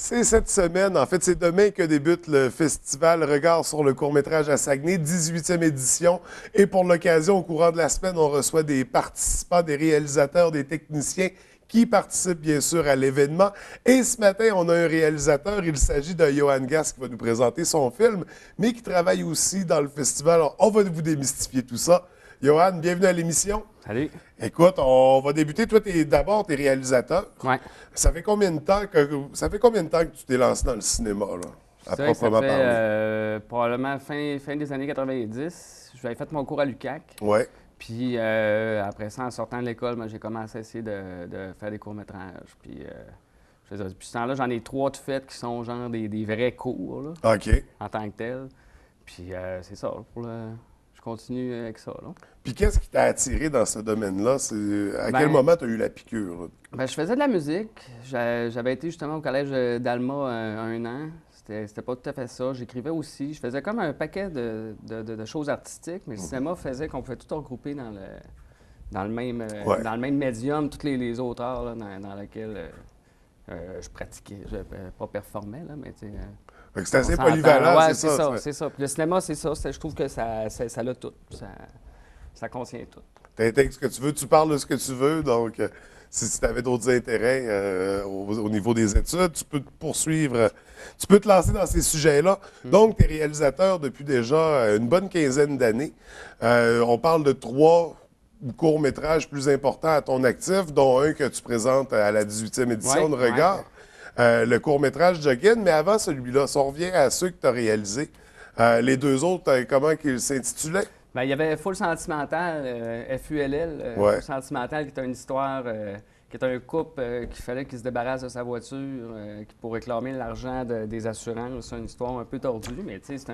C'est cette semaine, en fait, c'est demain que débute le festival Regard sur le court-métrage à Saguenay, 18e édition. Et pour l'occasion, au courant de la semaine, on reçoit des participants, des réalisateurs, des techniciens qui participent bien sûr à l'événement. Et ce matin, on a un réalisateur, il s'agit de Johan Gass qui va nous présenter son film, mais qui travaille aussi dans le festival. Alors, on va vous démystifier tout ça. Johan, bienvenue à l'émission. Salut. Écoute, on va débuter. Toi, d'abord, tu es réalisateur. Ouais. Ça fait combien de temps que tu t'es lancé dans le cinéma, là, à Ça proprement fait parler? probablement fin des années 90. J'avais fait mon cours à l'UQAC. Ouais. Puis après ça, en sortant de l'école, moi, j'ai commencé à essayer de faire des courts-métrages. Puis depuis ce temps-là, j'en ai 3 de fait qui sont genre des vrais cours là, OK. en tant que tel. Puis c'est ça, je continue avec ça. Là. Puis qu'est-ce qui t'a attiré dans ce domaine-là? À quel moment tu as eu la piqûre, là? Ben, je faisais de la musique. J'avais été justement au collège d'Alma un an. C'était pas tout à fait ça. J'écrivais aussi. Je faisais comme un paquet de choses artistiques, mais le cinéma faisait qu'on pouvait tout regrouper dans le même, Ouais. dans le même médium, tous les autres arts là, dans lesquels je pratiquais. Je pas performais, là, mais tu sais. Fait que c'est assez On s'entend. polyvalent, Ouais, c'est ça. c'est ça. Puis le cinéma, c'est ça. Je trouve que ça l'a tout. Ça contient tout. Tu intègres ce que tu veux, tu parles de ce que tu veux. Donc, si tu avais d'autres intérêts au niveau des études, tu peux te poursuivre, tu peux te lancer dans ces sujets-là. Donc, tu es réalisateur depuis déjà une bonne quinzaine d'années. On parle de 3 courts-métrages plus importants à ton actif, dont un que tu présentes à la 18e édition de Ouais, Regard. ouais. Le court-métrage Joggin, mais avant celui-là, si on revient à ceux que tu as réalisés, les 2 autres, comment ils s'intitulaient? Ben, il y avait Full Sentimental, FULL, Ouais. Full Sentimental, qui est une histoire, qui est un couple qu'il fallait qu'il se débarrasse de sa voiture pour réclamer l'argent des assurances. C'est une histoire un peu tordue, mais tu sais,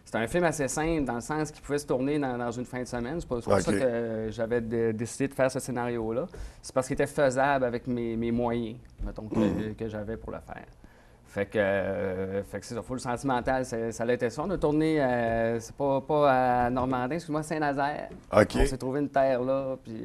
c'est un film assez simple dans le sens qu'il pouvait se tourner dans une fin de semaine. C'est pour ça OK. que j'avais décidé de faire ce scénario-là. C'est parce qu'il était faisable avec mes moyens, mettons, que j'avais pour le faire. Fait que c'est ça, Full Sentimental, ça l'a été ça. On a tourné, c'est pas à Normandin, excuse-moi, Saint-Nazaire. OK. On s'est trouvé une terre là, puis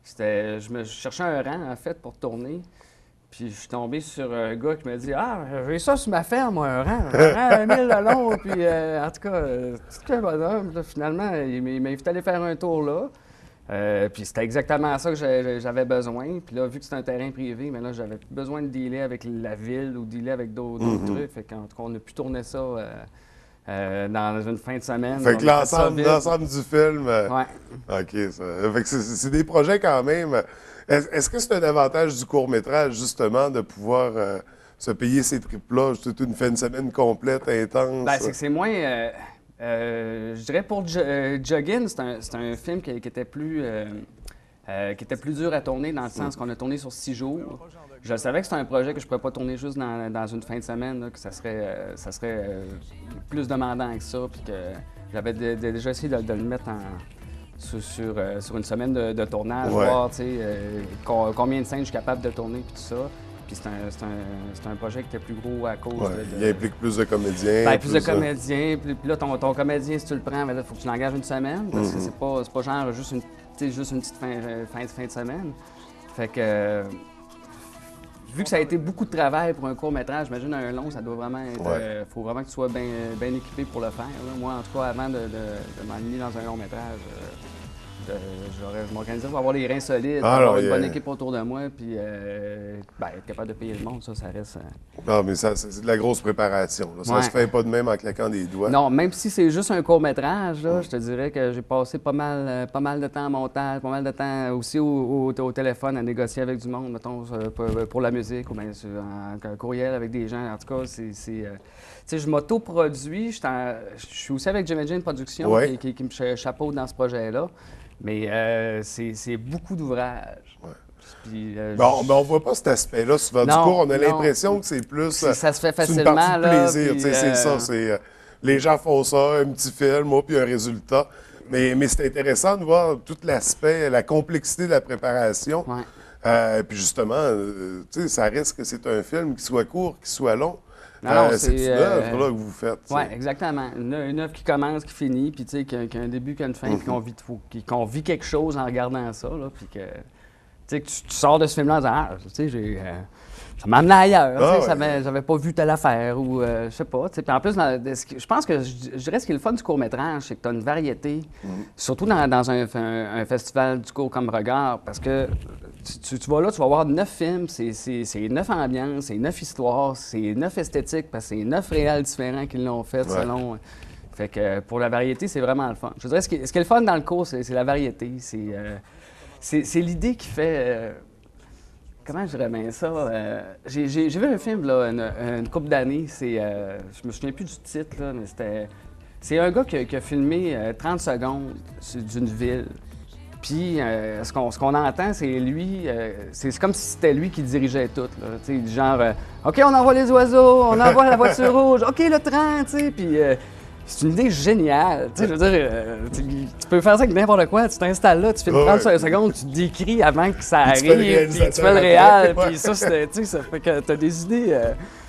je cherchais un rang, en fait, pour tourner. Puis je suis tombé sur un gars qui m'a dit « Ah, j'ai ça sur ma ferme, moi, un rang à 1000 de long. » Puis en tout cas, tout un bonhomme. Là, finalement, il m'a invité à aller faire un tour là. Puis c'était exactement ça que j'avais besoin. Puis là, vu que c'est un terrain privé, mais là, j'avais plus besoin de dealer avec la ville ou dealer avec d'autres trucs. Fait qu'en tout cas, on a pu tourner ça dans une fin de semaine. Fait que On a fait ça vite. l'ensemble du film. Ouais. OK. Fait que c'est des projets quand même. Est-ce que c'est un avantage du court-métrage, justement, de pouvoir se payer ces trips-là, toute une fin de semaine complète, intense? Ben, c'est que c'est moins. Je dirais pour Joggin, c'est un film qui était qui était plus dur à tourner dans le sens qu'on a tourné sur 6 jours. Je savais que c'était un projet que je ne pourrais pas tourner juste dans une fin de semaine, là, que ça serait plus demandant que ça, puis que j'avais déjà essayé de le mettre sur une semaine de tournage, Ouais. voir tu sais, combien de scènes je suis capable de tourner, puis tout ça. Puis c'est un projet qui était plus gros à cause Ouais, il implique plus de comédiens. ben, plus de comédiens. Puis là, ton comédien, si tu le prends, il faut que tu l'engages une semaine. Parce que c'est pas genre juste une petite fin de semaine. Fait que, vu que ça a été beaucoup de travail pour un court-métrage, j'imagine un long, ça doit vraiment être. Ouais. Faut vraiment que tu sois bien équipé pour le faire. Là. Moi, en tout cas, avant de m'aligner dans un long-métrage, je m'organisais pour avoir les reins solides, pour avoir une bonne équipe autour de moi, puis être capable de payer le monde, ça reste. Non, mais ça, c'est de la grosse préparation, là. Ça Ouais. se fait pas de même en claquant des doigts. Non, même si c'est juste un court-métrage, là, je te dirais que j'ai passé pas mal de temps en montage, pas mal de temps aussi au téléphone à négocier avec du monde, mettons, pour la musique ou bien en courriel avec des gens. En tout cas, tu sais, je m'auto-produis. Je suis aussi avec Jim Production Ouais. qui me chapeaute dans ce projet-là. Mais c'est beaucoup d'ouvrages. Ouais. Puis, Bon, mais on voit pas cet aspect-là souvent du Non, cours. On a non. l'impression que c'est plus. Ça se fait C'est une facilement, partie de là, plaisir, puis, tu sais, c'est ça. Les gens font ça, un petit film, puis un résultat. Mais c'est intéressant de voir tout l'aspect, la complexité de la préparation. Ouais. Puis justement, tu sais, ça risque que c'est un film qui soit court, qui soit long. Non, c'est une œuvre là, que vous faites. Oui, exactement. Une œuvre qui commence, qui finit, puis qui a un début, qui a une fin, puis qu'on vit quelque chose en regardant ça. Là, puis que tu sors de ce film-là en disant « Ah, tu sais, ça m'amenait ailleurs. Ah, Tu sais, ouais. j'avais pas vu telle affaire ou je sais pas. Tu sais. Puis en plus, je pense que je dirais ce qui est le fun du court-métrage, c'est que tu as une variété, surtout dans un festival du court comme Regard, parce que tu vas là, tu vas voir 9 films, c'est 9 ambiances, c'est 9 histoires, c'est 9 esthétiques, parce que c'est 9 réals différents qui l'ont fait Ouais. selon. Fait que pour la variété, c'est vraiment le fun. Je dirais, ce qui est le fun dans le cours, c'est la variété. C'est l'idée qui fait. Comment je dirais bien ça? J'ai vu un film, là, une couple d'années. Je me souviens plus du titre, là, mais c'était. C'est un gars qui a filmé 30 secondes d'une ville. Puis ce qu'on entend, c'est lui. C'est comme si c'était lui qui dirigeait tout. Là, tu sais, du genre, OK, on envoie les oiseaux, on envoie la voiture rouge, OK, le train, tu sais. Puis c'est une idée géniale. Tu sais, je veux dire, tu peux faire ça avec n'importe quoi. Tu t'installes là, tu filmes 30 secondes, tu décris avant que ça Puis tu fais le arrive, puis tu fais le réalisateur réal. après. Puis ça, tu sais, ça fait que t'as des idées.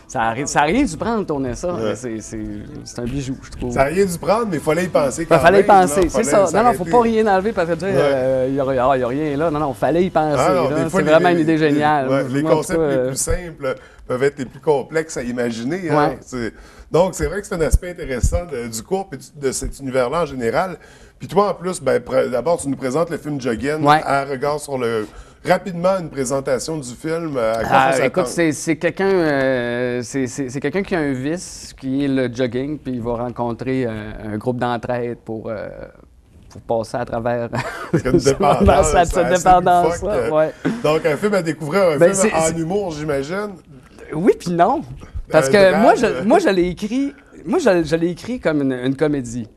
Ça a rien dû prendre tourner ça, mais c'est un bijou, je trouve. Ça n'a rien dû prendre, mais il fallait y penser quand Il fallait y même, là. penser, c'est Fallait ça. Non, non, s'arrêter. faut pas rien enlever parce que tu sais, il y a rien là. Non, non, fallait y penser. Ah non, là. des fois, C'est vraiment une idée géniale. ouais, les Moi, en tout concepts cas, les plus simples peuvent être les plus complexes à imaginer. Hein. Ouais. Donc, c'est vrai que c'est un aspect intéressant du cours et de cet univers-là en général. Puis toi, en plus, ben, d'abord, tu nous présentes le film Joggin Ouais. à regard sur le... Rapidement, une présentation du film. À quoi faut écoute, s'attendre? c'est quelqu'un c'est quelqu'un qui a un vice, qui est le jogging, puis il va rencontrer un groupe d'entraide pour passer à travers Une dépendance. cette assez dépendance. loufoque. Ouais. Donc, un film à découvrir, un Ben, film en c'est- humour, j'imagine. Oui, puis non. Parce Un que drame. moi, je l'ai écrit. Moi, je l'ai écrit comme une comédie.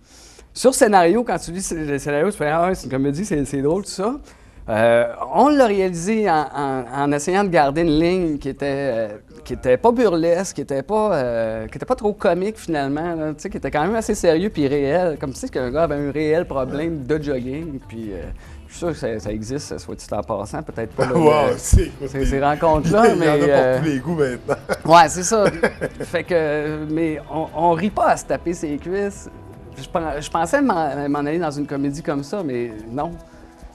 Sur scénario, quand tu lis le scénario, tu fais ah ouais, c'est une comédie, c'est drôle, tout ça. On l'a réalisé en essayant de garder une ligne qui était pas burlesque, qui était pas trop comique finalement, là, tu sais, qui était quand même assez sérieux puis réel. Comme tu sais qu'un gars avait un réel problème de jogging, puis je suis sûr que ça existe, soit dit en passant, peut-être pas. Là, Wow, ces rencontres-là, il y en a mais. pour tous les goûts maintenant. Ouais, c'est ça. Fait que, mais on rit pas à se taper ses cuisses. Je pensais m'en aller dans une comédie comme ça, mais non.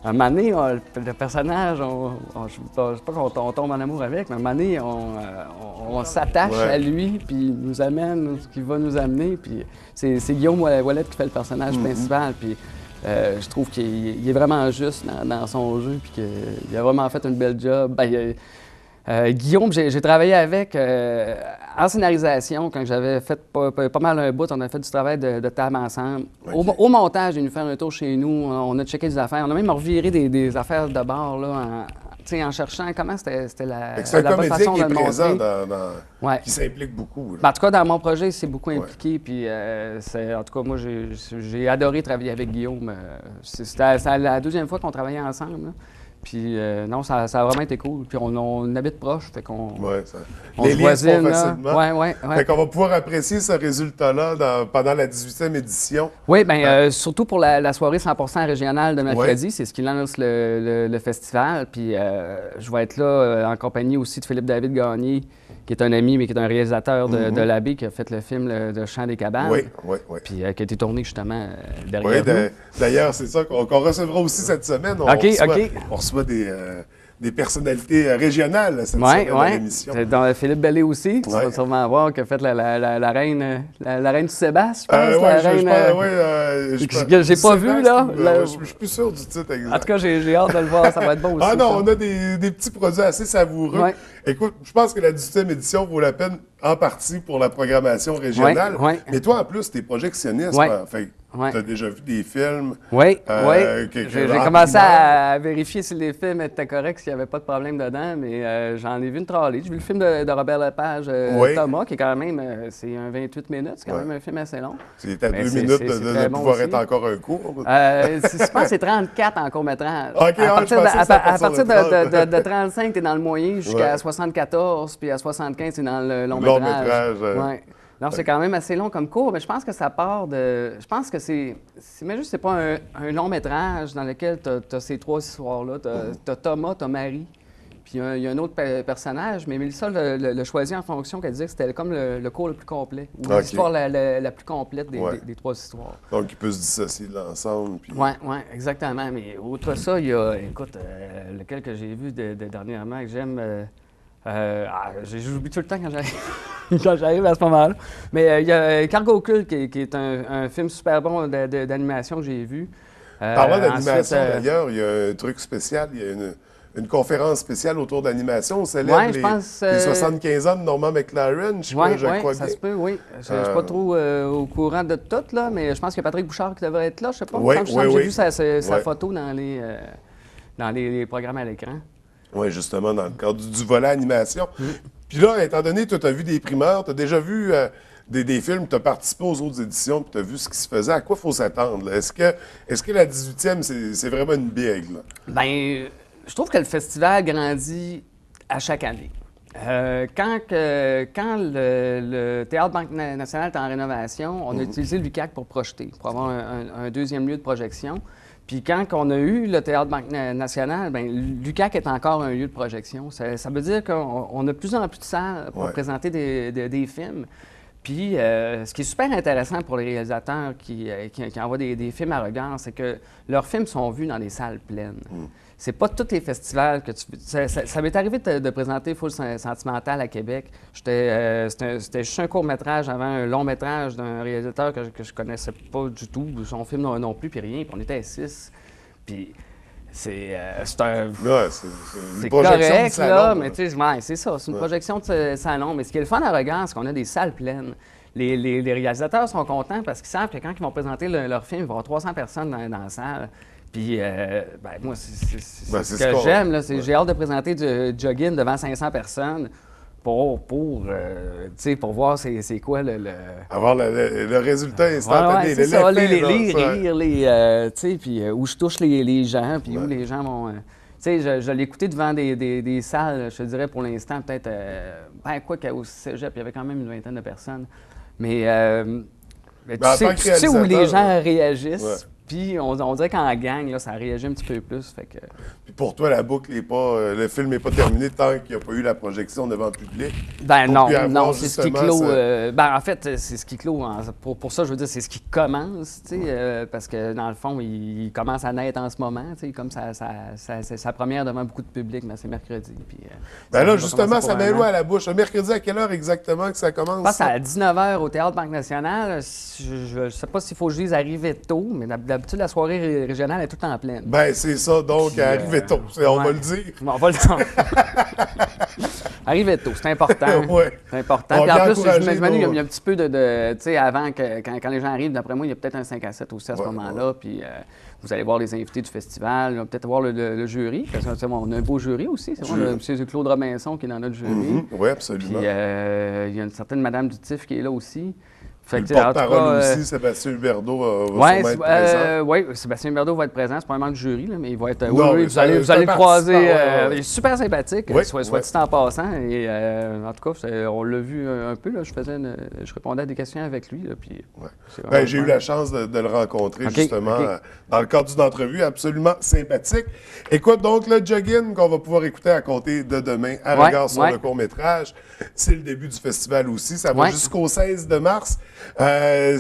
À un moment donné, le personnage, je sais pas qu'on tombe en amour avec, mais à un moment donné, on s'attache Ouais. à lui, puis il nous amène ce qu'il va nous amener. Puis c'est Guillaume Ouellet qui fait le personnage principal, puis je trouve qu'il est vraiment juste dans son jeu, puis qu'il a vraiment fait une belle job. Ben, Guillaume, j'ai travaillé avec en scénarisation quand j'avais fait pas mal un bout. On a fait du travail de table ensemble. Ok. Au montage, il est venu faire un tour chez nous. On a checké des affaires. On a même reviré des affaires de bar là, en cherchant comment c'était Fait que c'est un la bonne comédien façon qui de est le présent montrer. Ouais. qui s'implique beaucoup. là. Ben, en tout cas, dans mon projet, il s'est beaucoup impliqué. Puis, en tout cas, moi, j'ai adoré travailler avec Guillaume. C'était la deuxième fois qu'on travaillait ensemble. Là. Puis, non, ça a vraiment été cool. Puis, on habite proche, fait qu'on Ouais, ça. on Les se liens se font voisine. Là. facilement. Ouais. Fait qu'on va pouvoir apprécier ce résultat-là pendant la 18e édition. Oui, bien, surtout pour la soirée 100% régionale de mercredi, c'est ce qui lance le festival. Puis je vais être là en compagnie aussi de Philippe David Gagné, qui est un ami, mais qui est un réalisateur de l'Abbé, qui a fait le film de Chant des cabanes. Oui. Puis qui a été tourné justement Oui, derrière nous. d'ailleurs, c'est ça qu'on recevra aussi cette semaine. On OK. reçoit des personnalités régionales cette Oui, semaine dans l'émission. oui. Dans Philippe Bellé aussi, tu Ouais. vas sûrement voir, qui a fait la reine du Sébastien, je pense. Ouais, la je reine, pense, ouais, que j'ai pas vu, là. Je suis plus sûr du titre exact. En tout cas, j'ai hâte de le voir, ça va être bon aussi. Ah non, ça. on a des petits produits assez savoureux. Ouais. Écoute, je pense que la 18e édition vaut la peine en partie pour la programmation régionale. Ouais. Mais toi, en plus, tu es projectionniste. Ouais. Fait, Ouais. tu as déjà vu des films. Oui, que- J'ai en commencé primeur. à vérifier si les films étaient corrects, s'il n'y avait pas de problème dedans, mais j'en ai vu une trolley. J'ai vu le film de Robert Lepage, Oui. Thomas, qui est quand même, c'est un 28 minutes, c'est quand Ouais. même un film assez long. C'est à Mais 2 c'est- minutes c'est- de, c'est de très bon pouvoir aussi. être encore un cours. Je pense que c'est 34 en court-métrage. Ok, à partir, je pensais que c'était à partir de 35, tu es dans le moyen, jusqu'à Ouais. 74, puis à 75, c'est dans le Long-métrage, long-métrage. Ouais. Non, c'est quand même assez long comme cours, mais je pense que ça part de. Je pense que mais juste, c'est pas un long métrage dans lequel tu as ces trois histoires-là. Tu as Thomas, tu as Marie, puis il y a un autre personnage, mais Mélissa le choisit en fonction qu'elle disait que c'était comme le cours le plus complet, ou Ok. l'histoire la plus complète Ouais. des trois histoires. Donc, il peut se dissocier de l'ensemble. Puis... Oui, exactement. Mais outre ça, il y a, écoute, lequel que j'ai vu dernièrement que j'aime. J'oublie tout le temps quand j'arrive, quand j'arrive à ce moment-là. Mais il y a Cargo Cult qui est un film super bon d'animation que j'ai vu. Parlant d'animation, Ensuite, d'ailleurs, il y a un truc spécial, il y a une conférence spéciale autour de l'animation. On célèbre Ouais, je pense, les 75 ans de Norman McLaren, je crois ça bien. se peut, oui. Je ne suis pas trop au courant de tout, là, mais je pense qu'il y a Patrick Bouchard qui devrait être là, je sais pas. Oui, J'ai vu sa Ouais. photo dans les programmes à l'écran. Oui, justement, dans le cadre du volet animation. Puis là, étant donné que tu as vu des primeurs, tu as déjà vu des films, tu as participé aux autres éditions, puis tu as vu ce qui se faisait, à quoi il faut s'attendre? Là? Est-ce que la 18e, c'est vraiment une bigue? Là? Ben, je trouve que le festival grandit à chaque année. Quand le Théâtre Banque Nationale est en rénovation, on a utilisé le LUCAC pour projeter, pour avoir un deuxième lieu de projection. Puis quand on a eu le Théâtre Banque Nationale, bien, l'UQAC est encore un lieu de projection. Ça veut dire qu'on a de plus en plus de salles pour présenter des films. Puis ce qui est super intéressant pour les réalisateurs qui envoient des films à regard, c'est que leurs films sont vus dans des salles pleines. C'est pas tous les festivals que tu... Ça m'est arrivé de présenter Full Sentimental à Québec. C'était juste un court-métrage avant un long-métrage d'un réalisateur que je connaissais pas du tout, son film non plus, puis rien. Puis on était à 6. Puis c'est un... Ouais, c'est une projection correct, de salon, là, mais tu sais, ouais, c'est ça. C'est une projection de salon. Mais ce qui est le fun à regard, c'est qu'on a des salles pleines. Les réalisateurs sont contents parce qu'ils savent que quand ils vont présenter leur film, il va y avoir 300 personnes dans la salle. Puis, moi, c'est ce que j'aime. J'ai hâte de présenter du jogging devant 500 personnes pour voir c'est quoi le... Avoir le résultat instantané, c'est ça, les rires, puis où je touche les gens, puis où les gens vont... tu sais, je l'ai écouté devant des salles, je te dirais pour l'instant, peut-être... quoi qu'au cégep, il y avait quand même une vingtaine de personnes. Mais tu sais où les gens réagissent. Puis on dirait qu'en gang, là, ça réagit un petit peu plus. Fait que... Puis pour toi, la boucle n'est pas... le film n'est pas terminé tant qu'il n'y a pas eu la projection devant le public. Ben non, c'est ce qui clôt... en fait, c'est ce qui clôt. Pour ça, je veux dire, c'est ce qui commence, tu sais, parce que dans le fond, il commence à naître en ce moment, tu sais, comme sa première devant beaucoup de public, mais c'est mercredi. Puis, là, justement, ça met l'eau à la bouche. Mercredi, à quelle heure exactement que ça commence? Je pense à 19h au Théâtre Banque Nationale. Je ne sais pas s'il faut que je dise arriver tôt, mais d'habitude, la soirée régionale est tout en pleine. Ben c'est ça, donc, arrivez tôt, on va le dire. On va le dire. Arrivez tôt, c'est important. C'est important. Puis en plus, j'imagine qu'il y a un petit peu de tu sais, avant, quand les gens arrivent, d'après moi, il y a peut-être un 5 à 7 aussi à ce moment-là. Puis vous allez voir les invités du festival, peut-être voir le jury. Parce que, on a un beau jury aussi. C'est vrai, M. Claude Robinson qui est dans notre jury. Oui, absolument. Puis il y a une certaine Madame Dutif qui est là aussi. Le porte-parole aussi, Sébastien Huberdeau va sûrement être présent. Oui, Sébastien Huberdeau va être présent. C'est pas un membre du jury, là, mais il va être... vous allez le croiser. Il est super sympathique, soit dit en passant. Et, en tout cas, on l'a vu un peu. Là, je répondais à des questions avec lui. Là, puis, j'ai eu la chance de le rencontrer, justement, dans le cadre d'une entrevue absolument sympathique. Écoute, donc, le jogging qu'on va pouvoir écouter à compter de demain à regard sur le court-métrage, c'est le début du festival aussi. Ça va jusqu'au 16 de mars.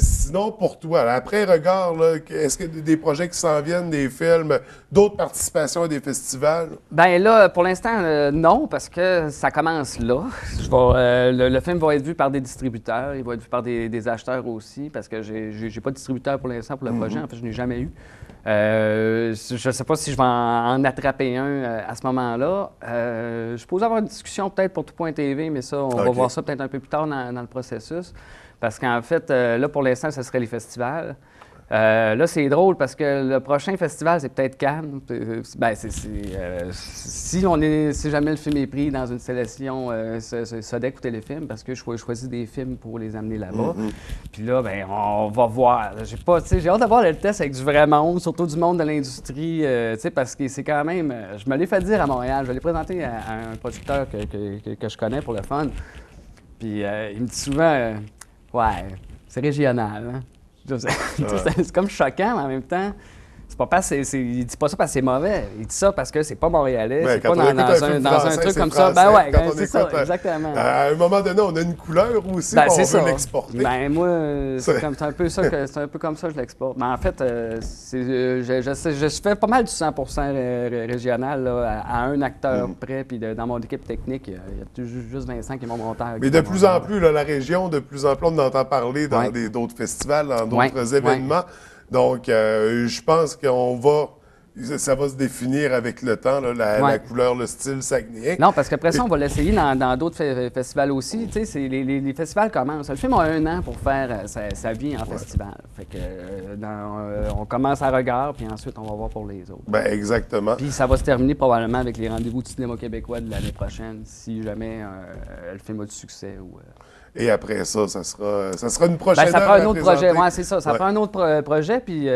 Sinon, pour toi, là, après regard, est-ce qu'il y a des projets qui s'en viennent, des films, d'autres participations à des festivals? Bien là, pour l'instant, non, parce que ça commence là. Le film va être vu par des distributeurs, il va être vu par des acheteurs aussi, parce que j'ai pas de distributeur pour l'instant pour le projet. En fait, je n'ai jamais eu. Je ne sais pas si je vais en attraper un à ce moment-là. Je suppose avoir une discussion peut-être pour Tout.tv, mais ça, on va voir ça peut-être un peu plus tard dans le processus. Parce qu'en fait, là, pour l'instant, ce serait les festivals. Là, c'est drôle parce que le prochain festival, c'est peut-être Cannes. Si jamais le film est pris dans une sélection Sodec ou Téléfilm, parce que je choisis des films pour les amener là-bas. Puis là, ben, on va voir. J'ai hâte d'avoir le test avec du vrai monde, surtout du monde de l'industrie, parce que c'est quand même... Je me l'ai fait dire à Montréal. Je l'ai présenté à un producteur que je connais pour le fun. Puis il me dit souvent... ouais, c'est régional. Hein? C'est comme choquant, mais en même temps, C'est pas parce il dit pas ça parce que c'est mauvais. Il dit ça parce que c'est pas montréalais. Ouais, c'est quand pas on dans écoute un, film dans un français, truc c'est comme ça. français. Ben ouais, Quand on c'est ça, écoute, exactement. À un moment donné, on a une couleur aussi, Ben, puis on c'est veut ça. l'exporter. Ben moi, c'est un peu ça c'est un peu comme ça que je l'exporte. Mais en fait, je fais pas mal du 100% régional là, à un acteur près. Puis dans mon équipe technique, il y a juste Vincent qui est mon monteur. Mais de plus en plus, là, la région, de plus en plus, on entend parler dans Ouais. d'autres festivals, dans d'autres Ouais, événements. Donc, je pense ça va se définir avec le temps, là, la Ouais. couleur, le style saguenayen. Non, parce qu'après ça, on va l'essayer dans d'autres festivals aussi. Tu sais, les festivals commencent. Le film a 1 an pour faire sa vie en festival. Fait que on commence à regard, puis ensuite, on va voir pour les autres. Ben, exactement. Puis ça va se terminer probablement avec les rendez-vous du cinéma québécois de l'année prochaine, si jamais le film a du succès. Et après ça, ça sera une prochaine Ça prend œuvre un à autre projet, présenter. ouais, c'est ça. Ça Ouais. prend un autre projet. Puis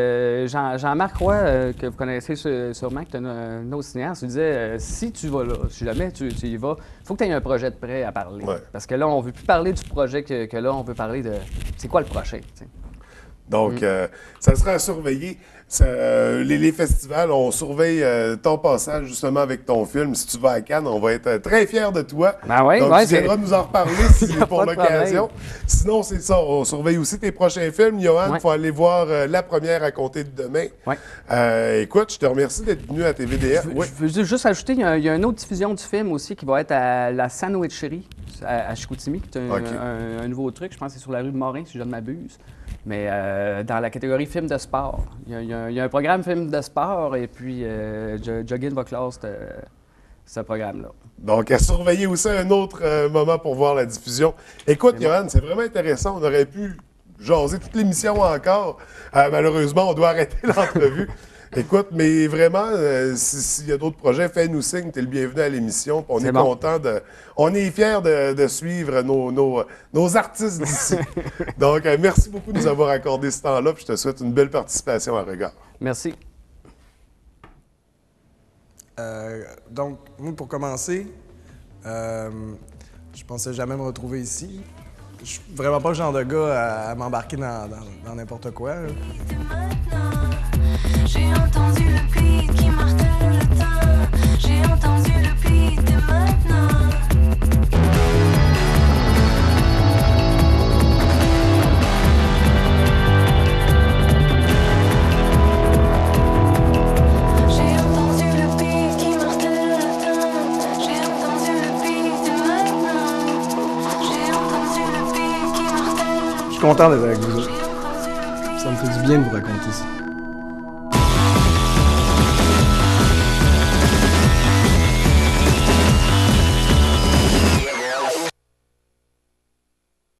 Jean-Marc Roy, que vous connaissez sûrement, qui est un autre cinéaste, il disait si tu vas là, si jamais tu y vas, il faut que tu aies un projet de prêt à parler. Ouais. Parce que là, on ne veut plus parler du projet que là, on veut parler de c'est quoi le prochain. T'sais. Donc, ça sera à surveiller. Les festivals, on surveille ton passage justement avec ton film. Si tu vas à Cannes, on va être très fiers de toi. Ben ouais, Donc, ouais, tu viendras nous en reparler Y a pour pas de l'occasion. Sinon, c'est ça. On surveille aussi tes prochains films. Johan, il Ouais. faut aller voir la première à compter de demain. Ouais. Écoute, je te remercie d'être venu à TVDR. Oui. Je veux juste ajouter, il y a une autre diffusion du film aussi qui va être à la Sandwicherie à Chicoutimi, qui est un nouveau truc. Je pense que c'est sur la rue de Morin, si je ne m'abuse. Mais dans la catégorie film de sport. Il y a un programme film de sport et puis Jogging va clore ce programme-là. Donc, à surveiller aussi un autre moment pour voir la diffusion. Écoute, Johan, c'est vraiment intéressant. On aurait pu jaser toute l'émission encore. Malheureusement, on doit arrêter l'entrevue. Écoute, mais vraiment, s'il y a d'autres projets, fais-nous signe. Tu es le bienvenu à l'émission. On est content on est fiers de suivre nos artistes d'ici. Donc, merci beaucoup de nous avoir accordé ce temps-là. Puis je te souhaite une belle participation à Regard. Merci. Donc, moi, pour commencer, je pensais jamais me retrouver ici. Je suis vraiment pas le genre de gars à m'embarquer dans n'importe quoi. Là. J'ai entendu le beat qui martèle le temps. J'ai entendu le beat de maintenant. J'ai entendu le beat qui martèle le temps. J'ai entendu le beat de maintenant. J'ai entendu le beat qui martèle le temps. Je suis content d'être avec vous autres. J'ai entendu le beat. Ça me fait du bien de vous raconter ça.